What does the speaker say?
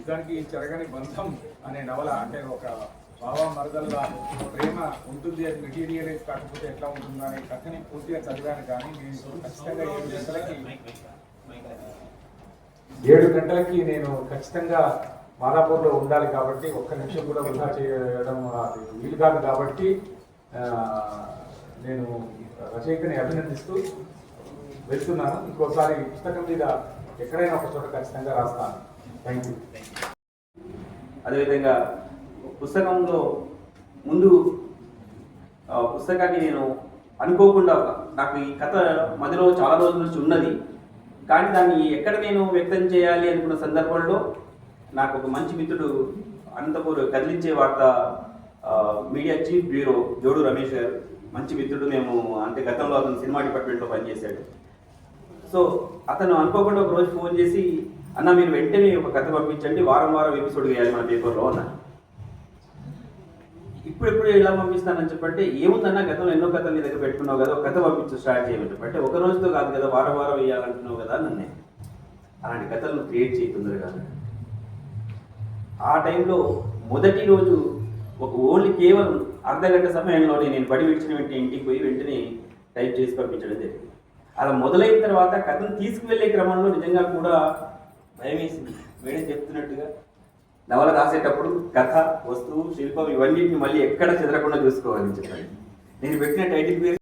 నిజానికి చెరగని బంధం అనే నవల అంటే ఒక బావా మరదల ప్రేమ ఉంటుంది, అది మెటీరియలైజ్ కాకపోతే ఎట్లా ఉంటుందో అనే కథని పూర్తిగా చదివాను. కానీ నేను ఖచ్చితంగా 7 గంటలకి నేను ఖచ్చితంగా మాదాపూర్లో ఉండాలి కాబట్టి ఒక్క నిమిషం కూడా వృధా చేయడం వీలు కాదు. కాబట్టి నేను రచయితని అభినందిస్తూ వెళ్తున్నాను. ఇంకోసారి పుస్తకం మీద ఎక్కడైనా ఒక చోట ఖచ్చితంగా రాస్తాను. Thank you. అదేవిధంగా పుస్తకంలో ముందు పుస్తకాన్ని నేను అనుకోకుండా నాకు ఈ కథ మధ్యలో చాలా రోజుల నుంచి ఉన్నది, కానీ దాన్ని ఎక్కడ నేను వ్యక్తం చేయాలి అనుకున్న సందర్భంలో నాకు ఒక మంచి మిత్రుడు అనంతపూర్ కదిలించే వార్త మీడియా చీఫ్ బ్యూరో జోడు రమేష్ గారు మంచి మిత్రుడు. మేము అంటే గతంలో అతను సినిమా డిపార్ట్మెంట్లో పనిచేశాడు. సో అతను అనుకోకుండా ఒక రోజు ఫోన్ చేసి, అన్న మీరు వెంటనే ఒక కథ పంపించండి, వారం వారం ఎపిసోడ్ వేయాలి మన పేపర్లో అన్న. ఇప్పుడు ఎలా పంపిస్తానని చెప్పంటే, ఏముందన్నా గతంలో ఎన్నో కథలు నీ దగ్గర పెట్టుకున్నావు కదా, ఒక కథ పంపించు స్టార్ట్ చేయమని చెప్పంటే, ఒక రోజుతో కాదు కదా వారం వారం వేయాలంటున్నావు కదా నన్నే. అలాంటి కథలను క్రియేట్ చేయి తొందరగా. ఆ టైంలో మొదటి రోజు ఒక ఓన్లీ కేవలం అర్ధగంట సమయంలోనే నేను బడి విడిచిన వెంటనే ఇంటికి పోయి వెంటనే టైప్ చేసి పంపించడం జరిగింది. అలా మొదలైన తర్వాత కథను తీసుకువెళ్ళే క్రమంలో నిజంగా కూడా భయం వేసింది. మేడం చెప్తున్నట్టుగా నవల రాసేటప్పుడు కథ, వస్తువు, శిల్పం ఇవన్నిటిని మళ్ళీ ఎక్కడ చెదరకుండా చూసుకోవాలని చెప్పండి. నేను పెట్టిన టైటిల్ పేరు